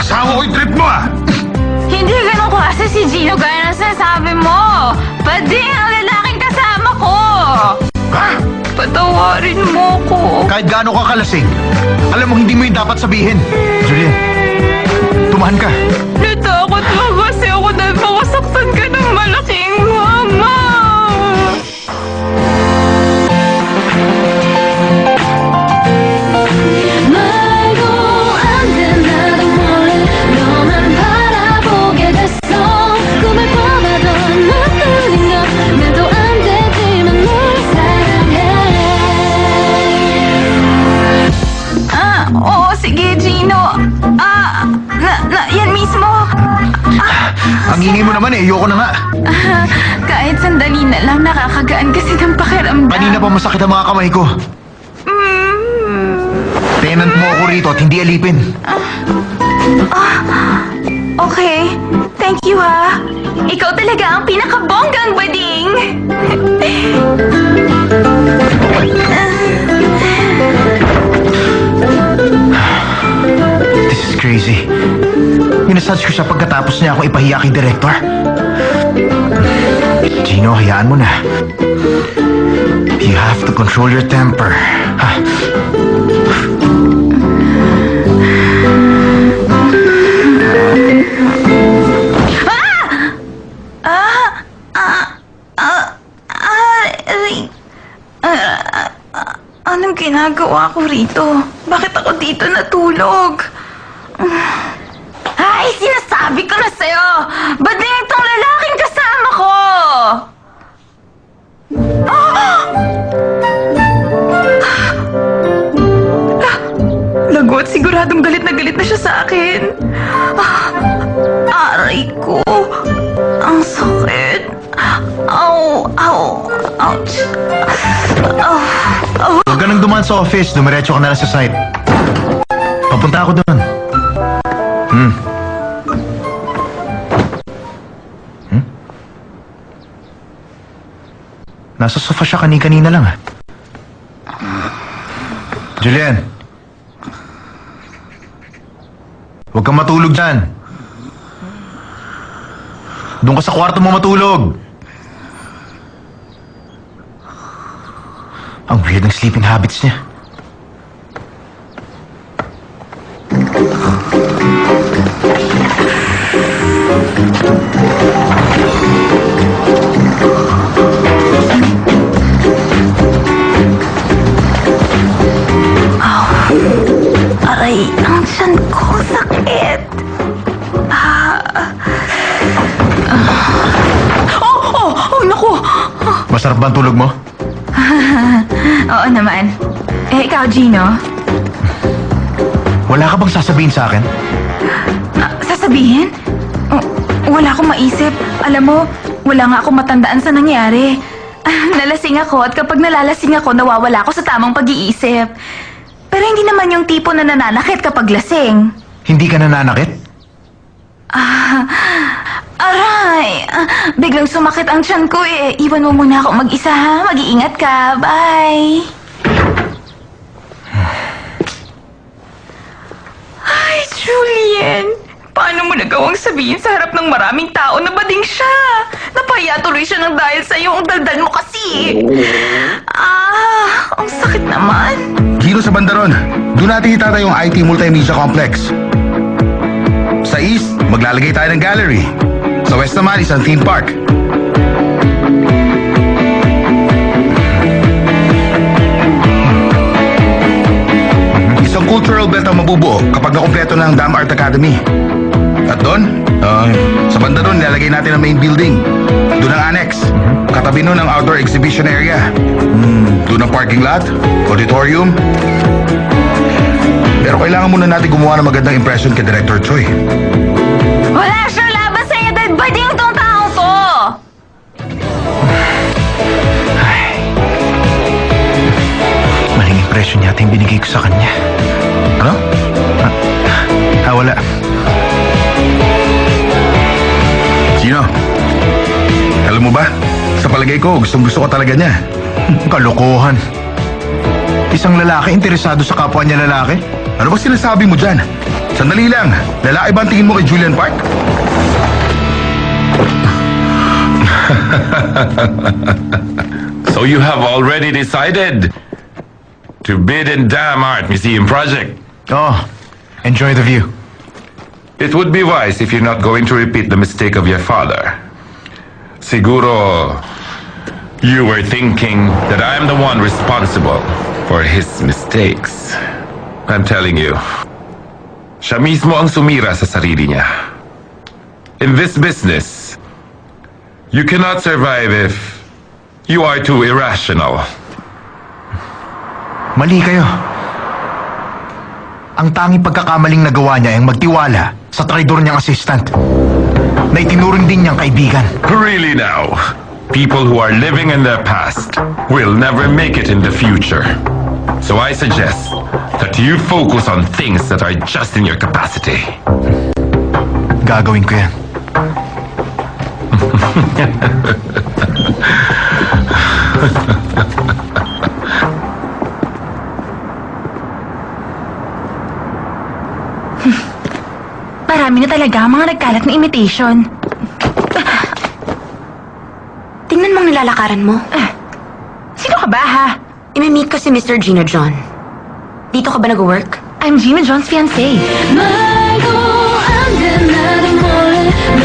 Asawa ko yung trip mo Hindi ganun klase si Gino gaya ng sinasabi mo. Bading ang lalaking kasama ko. Ha? Patawarin mo ko. Kahit gaano ka kalasing, alam mo hindi mo yung dapat sabihin. Julian, tumahan ka. Natakot lang kasi ako dahil makasaktan ka ng malaking mama. 말도 안 된다던 너를 너만 바라보게 됐어 꿈을 꿔봐도 너뿐인 것 말도 안 되지만 널 사랑해 Oo, sige Gino. Yan mismo. Ang ingay mo naman ayoko na nga. Kahit sandali na lang nakakagaan kasi ng pakiramdam. Kanina pa masakit ang mga kamay ko. Tenant mo ako rito at hindi alipin. Okay, thank you ha. Ikaw talaga ang pinakabonggang bading. This is crazy. Minasage ko siya pagkatapos niya akong ipahiya kay Director. Gino, hayaan mo na. You have to control your temper. Ha? Anong ginagawa ko rito? Bakit ako dito natulog? Ay, sinasabi ko na sa'yo! Ba't din itong lalaking kasama ko? Lagot, siguradong galit na siya sa akin. Aray ko. Ang sakit. Ouch. Huwag ka nang dumaan sa office. Dumiretso ka na lang sa site. Papunta ako doon. Nasa sofa siya kanina lang Julian. Huwag kang matulog dyan. Doon ka sa kwarto mo matulog. Ang weird ng sleeping habits niya. Aray, ang tiyan ko sakit. Naku. Masarap ba ang tulog mo? Oo naman. Ikaw, Gino? Wala ka bang sasabihin sa akin? Sasabihin? Wala akong maisip. Alam mo, wala nga akong matandaan sa nangyari. Nalasing ako at kapag nalalasing ako, nawawala ako sa tamang pag-iisip. Pero hindi naman yung tipo na nananakit kapag lasing. Hindi ka nananakit? Aray! Biglang sumakit ang tiyan ko eh. Iwan mo muna ako mag-isa ha. Mag-iingat ka. Bye! Ay, Julian! Paano mo nagawang sabihin sa harap ng maraming tao na bading siya? Napahiya tuloy siya ng dahil sa'yo. Ang daldal mo kasi! Ang sakit naman. Gino sa Bandaron. Doon natin itatayo yung IT Multimedia Complex. Sa East, maglalagay tayo ng gallery. Sa West naman, isang theme park. Isang cultural belt ang mabubuo kapag nakumpleto na ang Dam Art Academy. At doon, sa banda doon, nilalagay natin ang main building. Doon ang annex. Katabi noon ang outdoor exhibition area. Doon ang parking lot, auditorium. Pero kailangan muna natin gumawa ng magandang impression kay Director Choi. Wala siyang laban sa'yo dahil bading tong taong to! Maling impression yata yung binigay ko sa kanya. Ano? Wala. Gino, alam mo ba? Sa palagay ko, gustong-gusto ko talaga niya. Kalokohan. Isang lalaki interesado sa kapwa niya lalaki? Ano ba sinasabi mo dyan? Sandali lang. Lalaki ba ang tingin mo kay Julian Park? So you have already decided to bid in Dam Art Museum project. Oh, enjoy the view. It would be wise if you're not going to repeat the mistake of your father. Siguro, you were thinking that I'm the one responsible for his mistakes. I'm telling you, siya mismo ang sumira sa sarili niya. In this business, you cannot survive if you are too irrational. Mali kayo. Ang tanging pagkakamaling nagawa niya ay magtiwala sa traidor niyang assistant na itinuring din niyang kaibigan. Really now, people who are living in their past will never make it in the future. So I suggest that you focus on things that are just in your capacity. Gagawin ko yan. Marami na talaga ang mga nagkalat na imitation. Tingnan mong nilalakaran mo. Sino ka ba, ha? Imi-meet ko si Mr. Gino John. Dito ka ba nag-work? I'm Gina John's fiancé. 말도 안 돼 나도 몰래